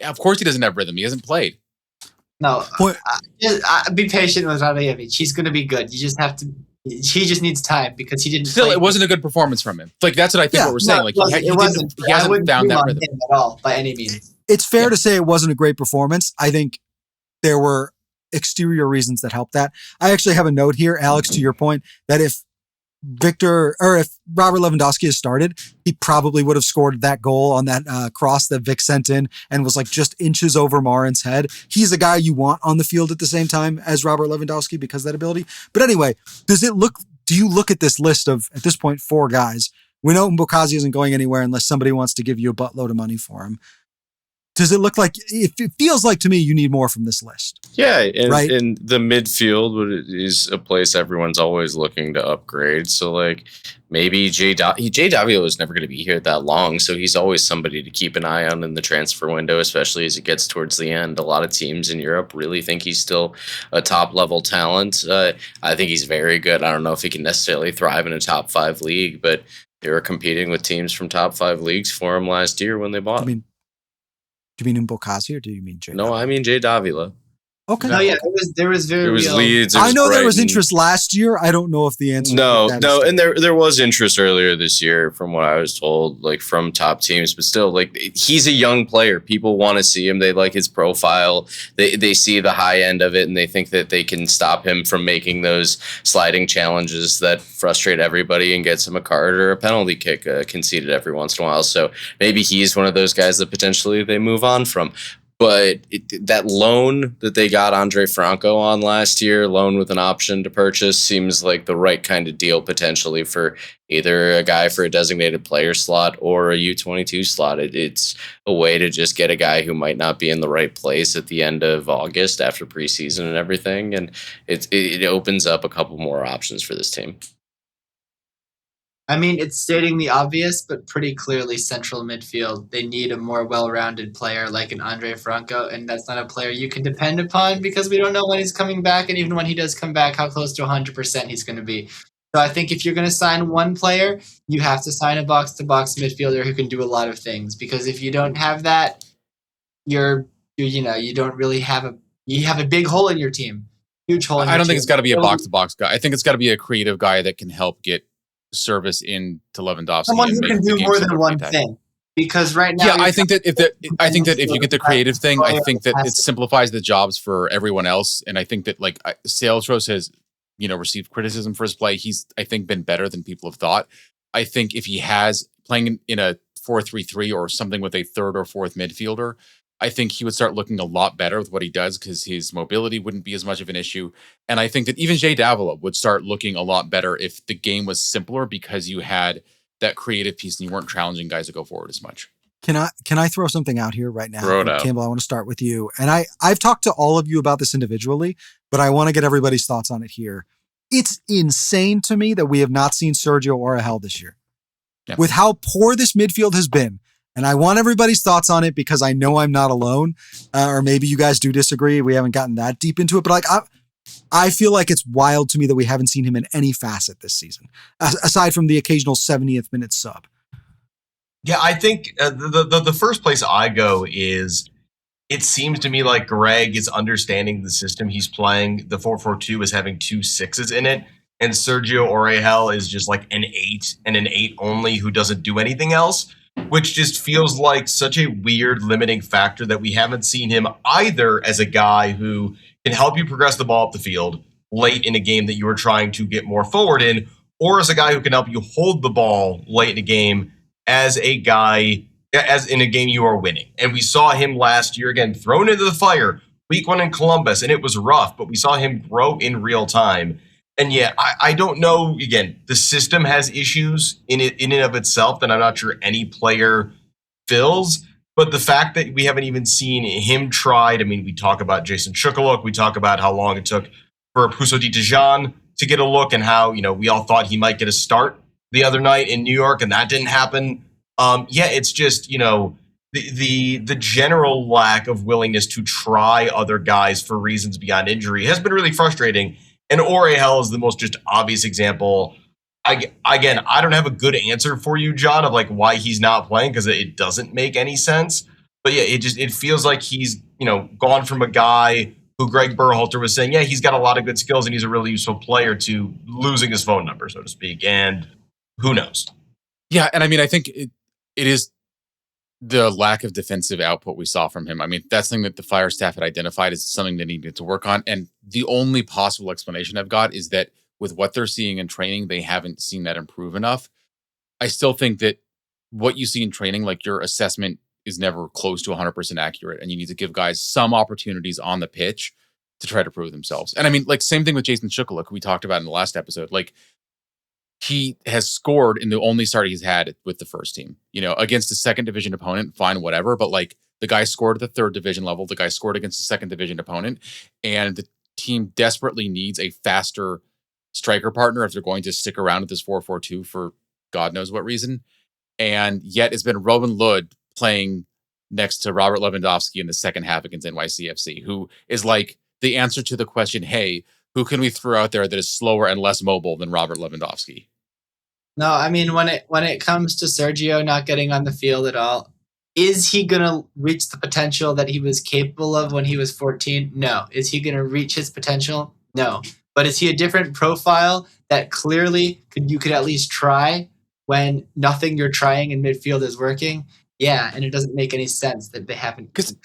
of course he doesn't have rhythm. He hasn't played. No, be patient with Radojevic. He's going to be good. You just have to. He just needs time because he didn't. Still, it wasn't a good performance from him. Like that's what I think. What we're saying. Like he hasn't found that rhythm at all by any means. It's fair to say it wasn't a great performance. I think there were exterior reasons that helped that. I actually have a note here, Alex, to your point, that if Robert Lewandowski had started, he probably would have scored that goal on that cross that Vic sent in and was like just inches over Marin's head. He's a guy you want on the field at the same time as Robert Lewandowski because of that ability. But anyway, do you look at this list of, at this point, 4 guys? We know Mbokazi isn't going anywhere unless somebody wants to give you a buttload of money for him. Does it look like, it feels like to me you need more from this list? Yeah, and the midfield is a place everyone's always looking to upgrade. So like maybe Jay Davila is never going to be here that long, so he's always somebody to keep an eye on in the transfer window, especially as it gets towards the end. A lot of teams in Europe really think he's still a top level talent. I think he's very good. I don't know if he can necessarily thrive in a top 5 league, but they were competing with teams from top 5 leagues for him last year when they bought him. Do you mean Mbokazi or do you mean Jay? No, I mean Jay Davila. Okay. No, yeah, there was Leeds. I know there was interest last year. I don't know if the answer. No, and there was interest earlier this year, from what I was told, like from top teams. But still, like he's a young player. People want to see him. They like his profile. They see the high end of it, and they think that they can stop him from making those sliding challenges that frustrate everybody and gets him a card or a penalty kick conceded every once in a while. So maybe he's one of those guys that potentially they move on from. But that loan that they got Andre Franco on last year, loan with an option to purchase, seems like the right kind of deal potentially for either a guy for a designated player slot or a U22 slot. It's a way to just get a guy who might not be in the right place at the end of August after preseason and everything. And it opens up a couple more options for this team. I mean, it's stating the obvious, but pretty clearly central midfield. They need a more well-rounded player like an Andre Franco, and that's not a player you can depend upon because we don't know when he's coming back, and even when he does come back, how close to 100% he's going to be. So I think if you're going to sign one player, you have to sign a box-to-box midfielder who can do a lot of things, because if you don't have that, you're you don't really have a big hole in your team. Huge hole in your I don't think team. it's got to be a box-to-box guy. I think it's got to be a creative guy that can help get service into Lewandowski. Someone and who make can the do game more simpler than for one attack. thing. Because right now, Yeah, I think that if you get the creative thing, I think that it simplifies the jobs for everyone else. And I think that like Salesforce has, received criticism for his play. He's, I think, been better than people have thought. I think if he has playing in a 4-3-3 or something with a third or fourth midfielder, I think he would start looking a lot better with what he does because his mobility wouldn't be as much of an issue. And I think that even Jay Davila would start looking a lot better if the game was simpler because you had that creative piece and you weren't challenging guys to go forward as much. Can I throw something out here right now? Throw it out. Campbell, I want to start with you. And I've talked to all of you about this individually, but I want to get everybody's thoughts on it here. It's insane to me that we have not seen Sergio Orahel this year. Yeah. With how poor this midfield has been. And I want everybody's thoughts on it because I know I'm not alone. Or maybe you guys do disagree. We haven't gotten that deep into it. But I feel like it's wild to me that we haven't seen him in any facet this season, aside from the occasional 70th minute sub. Yeah, I think the first place I go is it seems to me like Greg is understanding the system he's playing. The 4-4-2 is having 2 6s in it, and Sergio Orahel is just like an 8 and an 8 only who doesn't do anything else, which just feels like such a weird limiting factor that we haven't seen him either as a guy who can help you progress the ball up the field late in a game that you are trying to get more forward in, or as a guy who can help you hold the ball late in a game as a guy, as in a game you are winning. And we saw him last year, again, thrown into the fire, week 1 in Columbus, and it was rough, but we saw him grow in real time. And yeah, I don't know, again, the system has issues in and of itself that I'm not sure any player fills, but the fact that we haven't even seen him tried, I mean, we talk about Jason Shukaluk, we talk about how long it took for Pouso Di Dijon to get a look and how, we all thought he might get a start the other night in New York, and that didn't happen. It's just, the general lack of willingness to try other guys for reasons beyond injury has been really frustrating. And Orahel is the most just obvious example. I don't have a good answer for you, John, of like why he's not playing because it doesn't make any sense. But yeah, it feels like he's, gone from a guy who Greg Berhalter was saying, yeah, he's got a lot of good skills and he's a really useful player, to losing his phone number, so to speak. And who knows? Yeah, and I mean, I think it is the lack of defensive output we saw from him. I mean, that's something that the Fire staff had identified as something they needed to work on. And the only possible explanation I've got is that with what they're seeing in training, they haven't seen that improve enough. I still think that what you see in training, like your assessment is never close to 100% accurate. And you need to give guys some opportunities on the pitch to try to prove themselves. And I mean, like same thing with Jason Shukaluk, who we talked about in the last episode. Like, he has scored in the only start he's had with the first team, against a second division opponent, fine, whatever. But like the guy scored at the third division level, the guy scored against a second division opponent, and the team desperately needs a faster striker partner if they're going to stick around with this 4-4-2 for God knows what reason. And yet it's been Robin Lod playing next to Robert Lewandowski in the second half against NYCFC, who is like the answer to the question, hey, who can we throw out there that is slower and less mobile than Robert Lewandowski? No, I mean, when it comes to Sergio not getting on the field at all, is he going to reach the potential that he was capable of when he was 14? No. Is he going to reach his potential? No. But is he a different profile that clearly you could at least try when nothing you're trying in midfield is working? Yeah, and it doesn't make any sense that they haven't. Because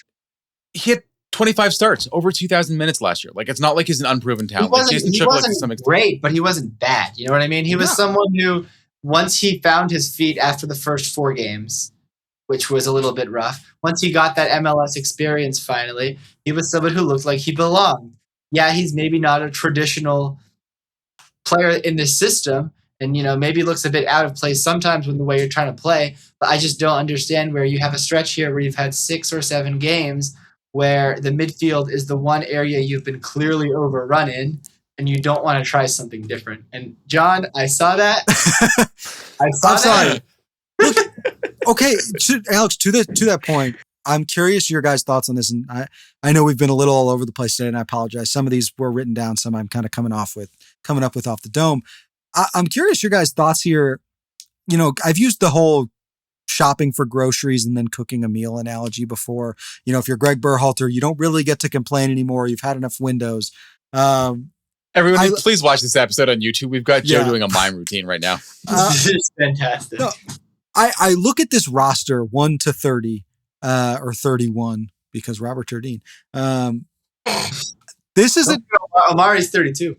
he had 25 starts, over 2,000 minutes last year. Like, it's not like he's an unproven talent. He wasn't great, but he wasn't bad. You know what I mean? He was someone who, once he found his feet after the first 4 games, which was a little bit rough, once he got that MLS experience finally, he was someone who looked like he belonged. Yeah, he's maybe not a traditional player in this system, and maybe looks a bit out of place sometimes with the way you're trying to play, but I just don't understand where you have a stretch here where you've had 6 or 7 games where the midfield is the one area you've been clearly overrun in, and you don't want to try something different. And John, I saw that. I'm sorry. Look, okay, Alex, to that point, I'm curious your guys' thoughts on this. And I know we've been a little all over the place today, and I apologize. Some of these were written down, some I'm kind of coming up with off the dome. I'm curious your guys' thoughts here. I've used the whole shopping for groceries and then cooking a meal analogy before. If you're Greg Berhalter, you don't really get to complain anymore. You've had enough windows. Everyone, please watch this episode on YouTube. We've got Joe doing a mime routine right now. This is fantastic. No, I look at this roster 1 to 30 or 31 because Robert Jardine. This is Amari's 32.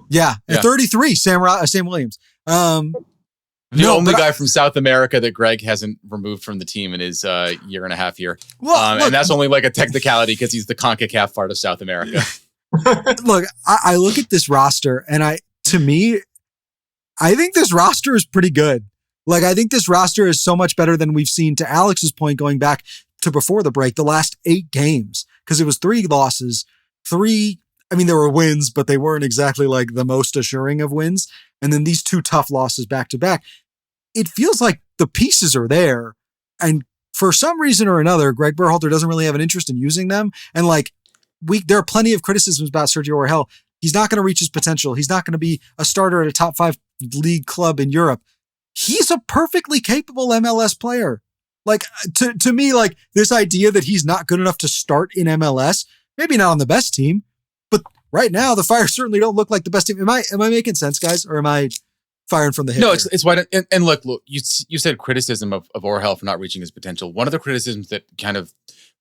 Yeah, 33. Sam Williams. The only guy from South America that Greg hasn't removed from the team in his year and a half here. Well, and that's only like a technicality because he's the CONCACAF part of South America. Look, I look at this roster and I think this roster is pretty good. Like, I think this roster is so much better than we've seen, to Alex's point, going back to before the break, the last 8 games, because it was 3 losses, 3. I mean, there were wins, but they weren't exactly like the most assuring of wins. And then these 2 tough losses back to back. It feels like the pieces are there. And for some reason or another, Greg Berhalter doesn't really have an interest in using them. And like, there are plenty of criticisms about Sergio Orhel. He's not going to reach his potential. He's not going to be a starter at a top 5 league club in Europe. He's a perfectly capable MLS player. Like, to me, like, this idea that he's not good enough to start in MLS, maybe not on the best team, but right now the Fire certainly don't look like the best team. Am I making sense, guys, or am I firing from the hip? No, it's why. And look, you said criticism of Orhel for not reaching his potential. One of the criticisms that kind of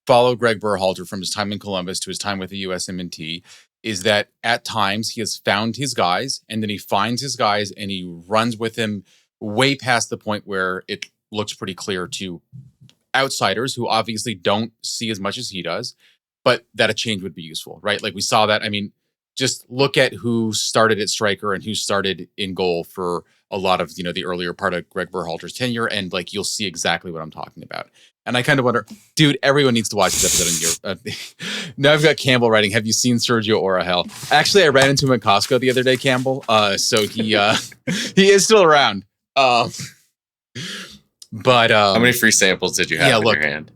follow Greg Berhalter from his time in Columbus to his time with the USMNT is that at times he has found his guys, and then he finds his guys and he runs with him way past the point where it looks pretty clear to outsiders who obviously don't see as much as he does, but that a change would be useful, right? Like we saw that. I mean, just look at who started at striker and who started in goal for a lot of, the earlier part of Greg Berhalter's tenure, and like you'll see exactly what I'm talking about. And I kind of wonder, dude, everyone needs to watch this episode in your. Now I've got Campbell writing, have you seen Sergio Orhel? Actually, I ran into him at Costco the other day, Campbell. So he is still around. But how many free samples did you have in your hand?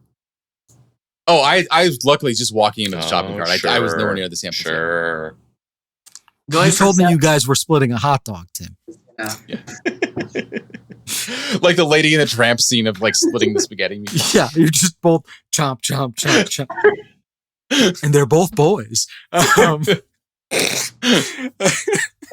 Oh, I was luckily just walking into the shopping cart. Sure, I was nowhere near the sample. Sure. You told me you guys were splitting a hot dog, Tim. Yeah. Like the Lady in the Tramp scene of like splitting the spaghetti meat. Yeah, you're just both chomp, chomp, chomp, chomp. And they're both boys.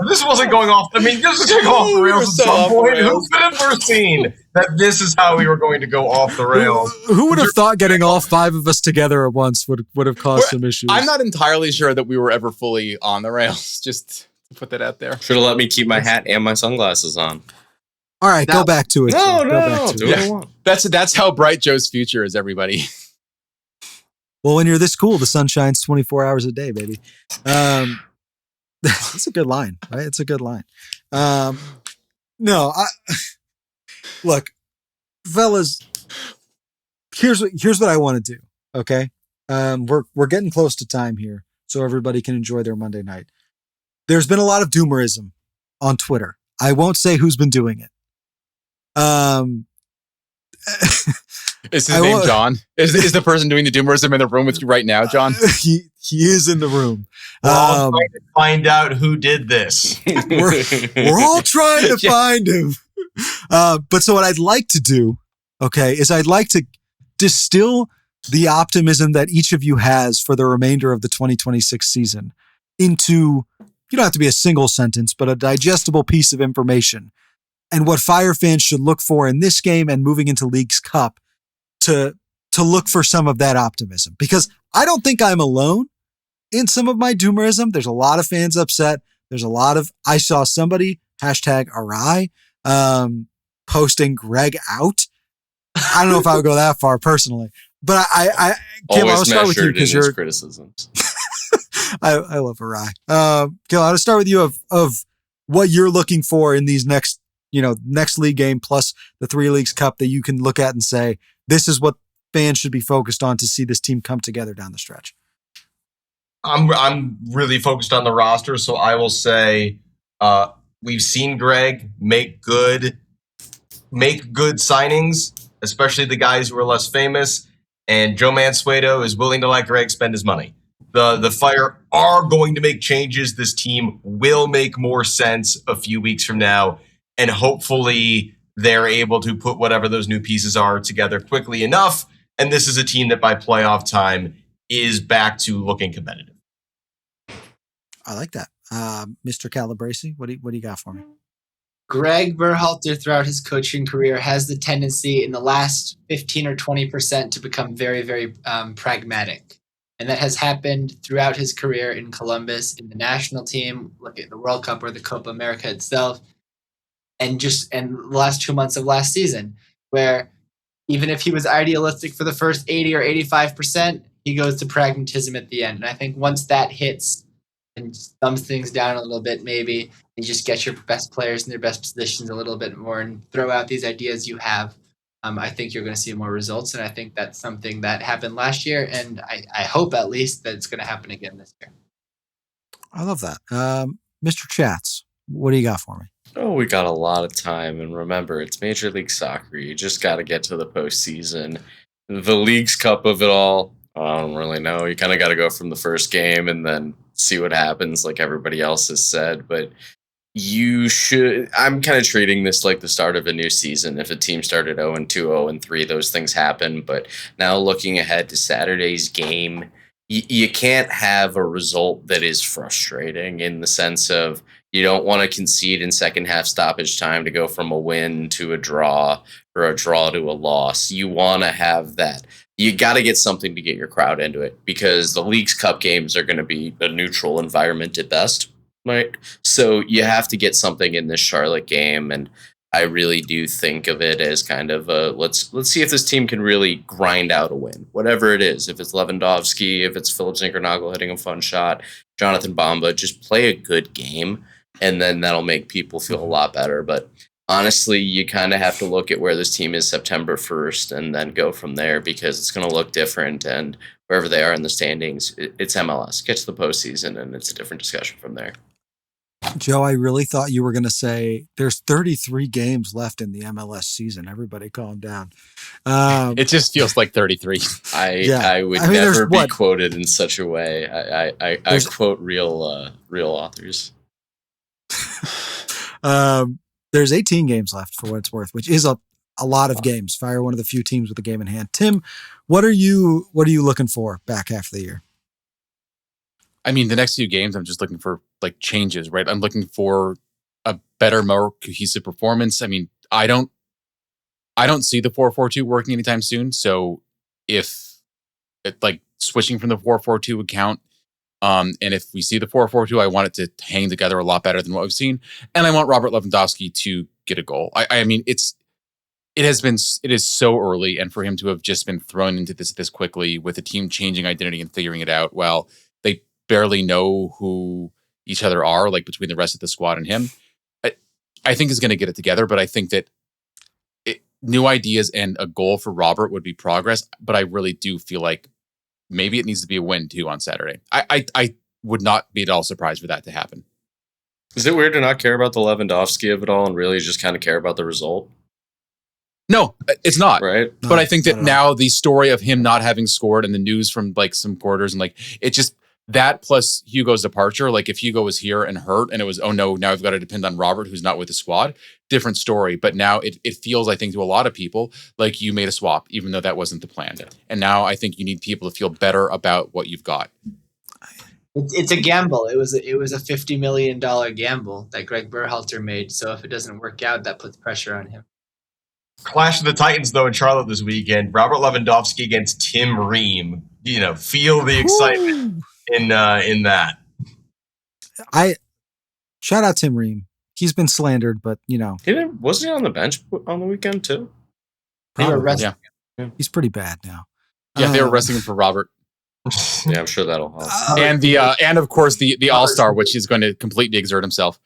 This wasn't going off. I mean, this is going off the rails at some point. Who could have foreseen that this is how we were going to go off the rails? Who would have thought getting all 5 of us together at once would have caused some issues? I'm not entirely sure that we were ever fully on the rails. Just to put that out there. Should have let me keep my hat and my sunglasses on. All right, go back to it. No. Do what I want. That's how bright Joe's future is, everybody. Well, when you're this cool, the sun shines 24 hours a day, baby. That's a good line, right? It's a good line. Look, fellas, here's what I want to do. Okay. We're getting close to time here, so everybody can enjoy their Monday night. There's been a lot of doomerism on Twitter. I won't say who's been doing it. Is his name John? Is the person doing the doomerism in the room with you right now, John? He is in the room. We're all trying to find out who did this. We're all trying to find him. But so what I'd like to do, okay, is I'd like to distill the optimism that each of you has for the remainder of the 2026 season into, you don't have to be a single sentence, but a digestible piece of information, and what Fire fans should look for in this game and moving into League's Cup to look for some of that optimism. Because I don't think I'm alone in some of my doomerism. There's a lot of fans upset. There's a lot of, I saw somebody, #Arai, posting Greg out. I don't know if I would go that far personally, but Kim, I'll start with you because you're criticisms. I love Arai. Kim, I'll start with you of what you're looking for in these next league game plus the 3 Leagues Cup that you can look at and say, this is what fans should be focused on to see this team come together down the stretch. I'm really focused on the roster, so I will say we've seen Greg make good signings, especially the guys who are less famous, and Joe Mansueto is willing to let Greg spend his money. The Fire are going to make changes. This team will make more sense a few weeks from now, and hopefully they're able to put whatever those new pieces are together quickly enough. And this is a team that by playoff time is back to looking competitive. I like that. Mr. Calabrese, what do you got for me? Greg Berhalter, throughout his coaching career, has the tendency in the last 15 or 20% to become very, very pragmatic. And that has happened throughout his career in Columbus, in the national team, look at the World Cup or the Copa America itself, and the last 2 months of last season, where even if he was idealistic for the first 80 or 85%, he goes to pragmatism at the end. And I think once that hits and thumbs things down a little bit, maybe you just get your best players in their best positions a little bit more and throw out these ideas you have. I think you're going to see more results, and I think that's something that happened last year, and I hope at least that it's going to happen again this year. I love that. Mr. Chatz, what do you got for me? Oh, we got a lot of time, and remember, it's Major League Soccer. You just got to get to the postseason. The League's Cup of it all, I don't really know. You kind of got to go from the first game and then see what happens, like everybody else has said. But I'm kind of treating this like the start of a new season. If a team started 0-2, 0-3, those things happen. But now looking ahead to Saturday's game, you can't have a result that is frustrating in the sense of you don't want to concede in second half stoppage time to go from a win to a draw or a draw to a loss. You want to have that. You got to get something to get your crowd into it because the League's Cup games are going to be a neutral environment at best, right? So you have to get something in this Charlotte game, and I really do think of it as kind of a let's see if this team can really grind out a win, whatever it is. If it's Lewandowski, if it's Philip Zinkernagel hitting a fun shot, Jonathan Bamba, just play a good game, and then that'll make people feel a lot better. But honestly, you kind of have to look at where this team is September 1st and then go from there because it's going to look different. And wherever they are in the standings, it's MLS. Get to the postseason, and it's a different discussion from there. Joe, I really thought you were going to say there's 33 games left in the MLS season. Everybody calm down. It just feels like 33. I would never be quoted in such a way. I quote real authors. There's 18 games left for what it's worth, which is a lot of games. Fire, one of the few teams with a game in hand. Tim, what are you looking for back half of the year? I mean, the next few games, I'm just looking for like changes, right? I'm looking for a better, more cohesive performance. I mean, I don't see the 4-4-2 working anytime soon. So if it, like switching from the 4-4-2 would count, and if we see the 4-4-2, I want it to hang together a lot better than what we've seen. And I want Robert Lewandowski to get a goal. I mean, it is so early, and for him to have just been thrown into this quickly with the team changing identity and figuring it out, well, they barely know who each other are, like between the rest of the squad and him. I think is going to get it together, but I think that new ideas and a goal for Robert would be progress. But I really do feel like maybe it needs to be a win too on Saturday. I would not be at all surprised for that to happen. Is it weird to not care about the Lewandowski of it all and really just kind of care about the result? No, it's not. Right. But I think that now the story of him not having scored and the news from like some quarters and like it just that plus Hugo's departure, like if Hugo was here and hurt and it was, oh no, now I've got to depend on Robert, who's not with the squad, different story. But now it feels, I think, to a lot of people like you made a swap, even though that wasn't the plan. And now I think you need people to feel better about what you've got. It's a gamble. It was a $50 million gamble that Greg Berhalter made. So if it doesn't work out, that puts pressure on him. Clash of the Titans, though, in Charlotte this weekend. Robert Lewandowski against Tim Ream. You know, feel the excitement in that. I shout out Tim Ream. He's been slandered, but you know, wasn't he on the bench on the weekend too? They were arresting him. He's pretty bad now. Yeah, they were arresting him for Robert. Yeah, I'm sure that'll help. And and of course the All-Star, which is going to completely exert himself.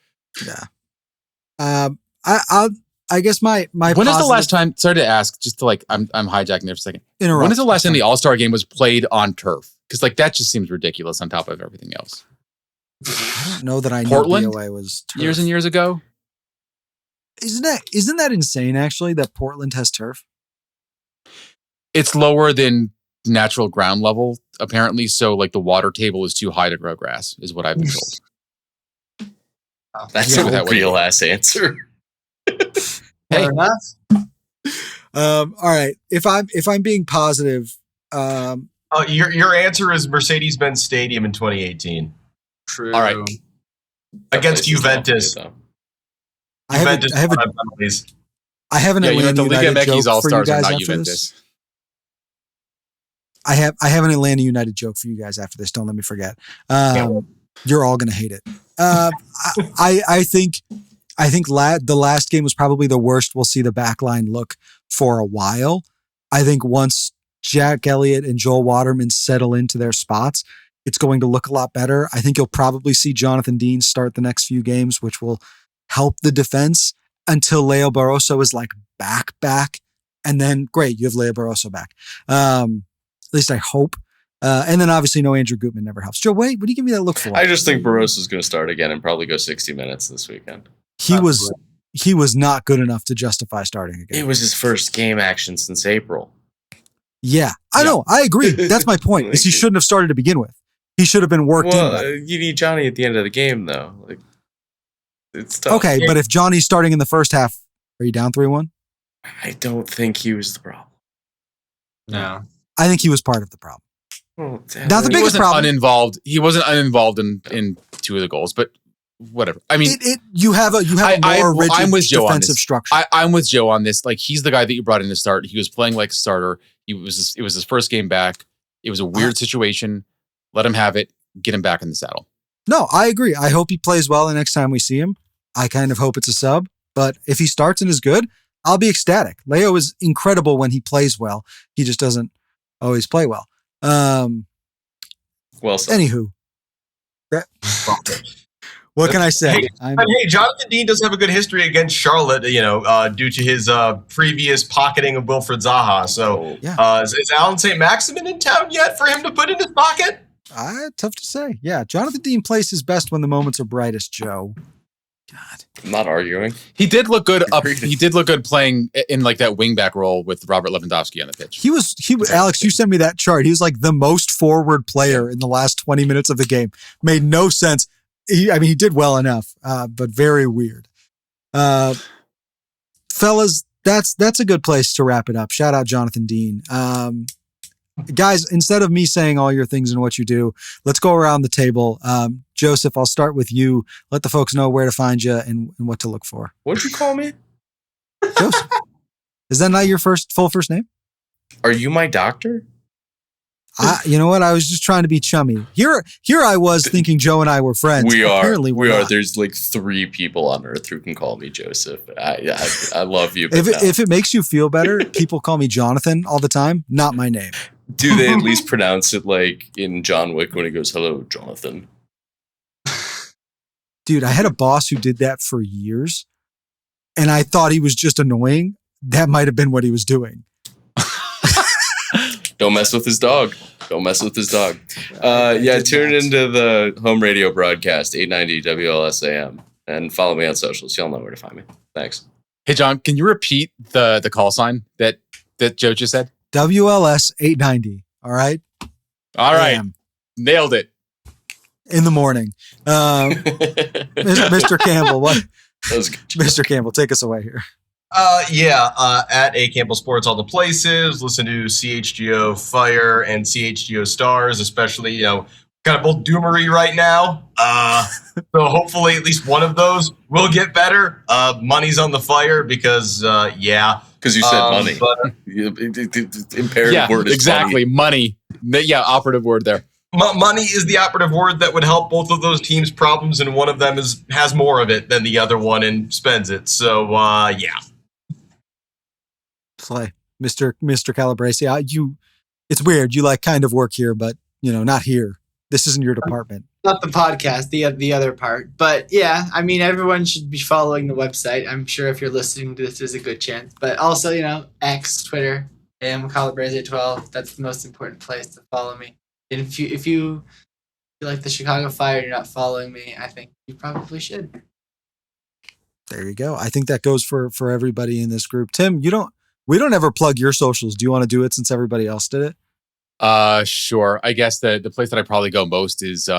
Yeah. I guess my when is the last time? Sorry to ask, just to like I'm hijacking there for a second. When is the last time the All-Star game was played on turf? Because like that just seems ridiculous on top of everything else. I don't know that I Portland knew BOA was turf. Years and years ago. Isn't that insane? Actually, that Portland has turf. It's lower than natural ground level, apparently. So like the water table is too high to grow grass, is what I've been told. That's a real ass answer. Hey. Fair enough. All right. If I'm being positive, Your answer is Mercedes-Benz Stadium in 2018 True. All right. against That place is Juventus. lovely, I have Juventus I have won on penalties. I have an Yeah, Atlanta the Liga United MX joke All for you Stars are guys not after Juventus. this. I have an Atlanta United joke for you guys after this. Don't let me forget. You're all gonna hate it. I think the last game was probably the worst we'll see the back line look for a while. I think once Jack Elliott and Joel Waterman settle into their spots, it's going to look a lot better. I think you'll probably see Jonathan Dean start the next few games, which will help the defense until Leo Barroso is like back. And then great, you have Leo Barroso back. At least I hope. And then obviously no Andrew Gutman never helps. Joe, wait, what do you give me that look for? I just think Barroso's going to start again and probably go 60 minutes this weekend. He was not good enough to justify starting again. It was his first game action since April. Yeah, I know. I agree. That's my point. Is he shouldn't have started to begin with. He should have been worked in. Better. You need Johnny at the end of the game, though. Like, it's tough. Okay, but if Johnny's starting in the first half, are you down 3-1? I don't think he was the problem. No. I think he was part of the problem. Well, Not the He biggest wasn't problem. uninvolved. He wasn't uninvolved in two of the goals, but whatever. I mean, you have a more rigid I'm with Joe on defensive this. structure. I'm with Joe on this. Like, he's the guy that you brought in to start. He was playing like a starter. It was his first game back. It was a weird situation. Let him have it. Get him back in the saddle. No, I agree. I hope he plays well the next time we see him. I kind of hope it's a sub, but if he starts and is good, I'll be ecstatic. Leo is incredible when he plays well. He just doesn't always play well. Well said. Anywho. What can I say? Hey, Jonathan Dean does have a good history against Charlotte, due to his previous pocketing of Wilfred Zaha. So is Alan St. Maximin in town yet for him to put in his pocket? Tough to say. Yeah, Jonathan Dean plays his best when the moments are brightest, Joe. God. I'm not arguing. He did look good He did look good playing in like that wingback role with Robert Lewandowski on the pitch. He was Alex, you sent me that chart. He was like the most forward player in the last 20 minutes of the game. Made no sense. He did well enough, but very weird. Fellas, that's a good place to wrap it up. Shout out Jonathan Dean. Guys, instead of me saying all your things and what you do, let's go around the table. Joseph, I'll start with you. Let the folks know where to find you and what to look for. What'd you call me? Joseph. Is that not your full first name? Are you my doctor? You know what? I was just trying to be chummy. Here I was thinking Joe and I were friends. We are. Apparently we we're are. not. There's like 3 people on earth who can call me Joseph. I love you. If it makes you feel better, people call me Jonathan all the time. Not my name. Do they at least pronounce it like in John Wick when he goes, "Hello, Jonathan"? Dude, I had a boss who did that for years, and I thought he was just annoying. That might have been what he was doing. Don't mess with his dog. Don't mess with his dog. Tune into the home radio broadcast, 890 WLSAM, and follow me on socials. Y'all know where to find me. Thanks. Hey, John, can you repeat the call sign that Joe just said? WLS 890. All right. All right. Damn. Nailed it. In the morning. Mr. Campbell, what? That was good. Mr. Campbell, take us away here. At A Campbell Sports, all the places. Listen to CHGO Fire and CHGO Stars, especially, kind of both doomery right now. So hopefully at least one of those will get better. Money's on the fire because, Because you said money. Imperative word is exactly. Money. Yeah, operative word there. Money is the operative word that would help both of those teams' problems, and one of them has more of it than the other one and spends it. So, Play. Mr. Calabrese, it's weird. You kind of work here, but, not here. This isn't your department. Not the podcast, the other part. But yeah, everyone should be following the website. I'm sure if you're listening to this, there's a good chance. But also, X, Twitter, Calabrese12. That's the most important place to follow me. And if you like the Chicago Fire and you're not following me, I think you probably should. There you go. I think that goes for everybody in this group. Tim, we don't ever plug your socials. Do you want to do it since everybody else did it? Sure. I guess the place that I probably go most is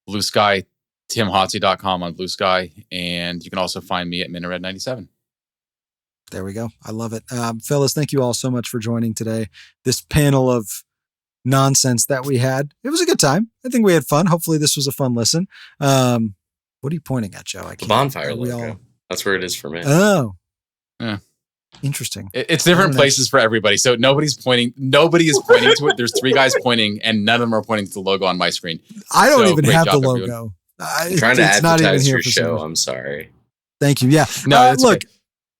Blue Sky, timhotsey.com on Blue Sky. And you can also find me at Minaret97. There we go. I love it. Fellas, thank you all so much for joining today. This panel of nonsense that we had. It was a good time. I think we had fun. Hopefully this was a fun listen. What are you pointing at, Joe? The Bonfire logo. That's where it is for me. Oh. Yeah. Interesting. It's different places for everybody. So nobody is pointing to it. There's 3 guys pointing and none of them are pointing to the logo on my screen. I don't even great have the job, logo. I'm trying to advertise your show. I'm sorry. Thank you. Yeah. No, look,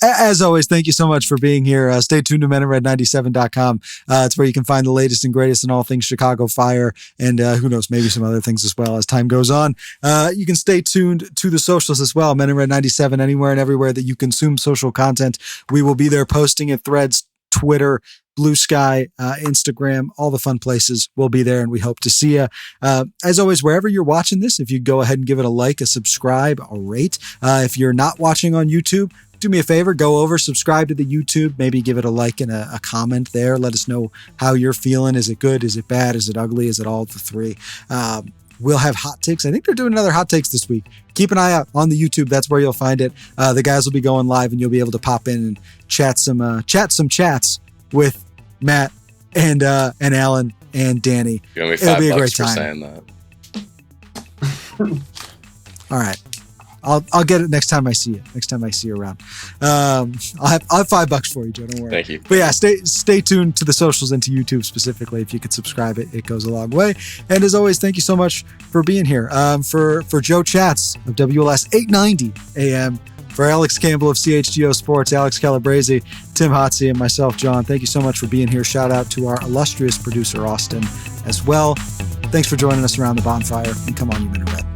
as always, thank you so much for being here. Stay tuned to meninred97.com. It's where you can find the latest and greatest in all things Chicago Fire and who knows, maybe some other things as well as time goes on. You can stay tuned to the socials as well. Men in Red 97, anywhere and everywhere that you consume social content. We will be there posting it, Threads, Twitter, Blue Sky, Instagram, all the fun places. We'll be there and we hope to see you. As always, wherever you're watching this, if you go ahead and give it a like, a subscribe, a rate. If you're not watching on YouTube, do me a favor, go over, subscribe to the YouTube, maybe give it a like and a comment there. Let us know how you're feeling. Is it good? Is it bad? Is it ugly? Is it all the 3? We'll have hot takes. I think they're doing another hot takes this week. Keep an eye out on the YouTube. That's where you'll find it. The guys will be going live and you'll be able to pop in and chat some chats with Matt and Alan and Danny. It'll be a great time. Saying that. All right. I'll get it next time I see you. Next time I see you around. I'll have $5 for you, Joe. Don't worry. Thank you. But yeah, stay tuned to the socials and to YouTube specifically. If you could subscribe, it goes a long way. And as always, thank you so much for being here. For Joe Chatz of WLS 890 AM, for Alex Campbell of CHGO Sports, Alex Calabrese, Tim Hotsey, and myself, John. Thank you so much for being here. Shout out to our illustrious producer, Austin, as well. Thanks for joining us around the bonfire. And come on, you men in red.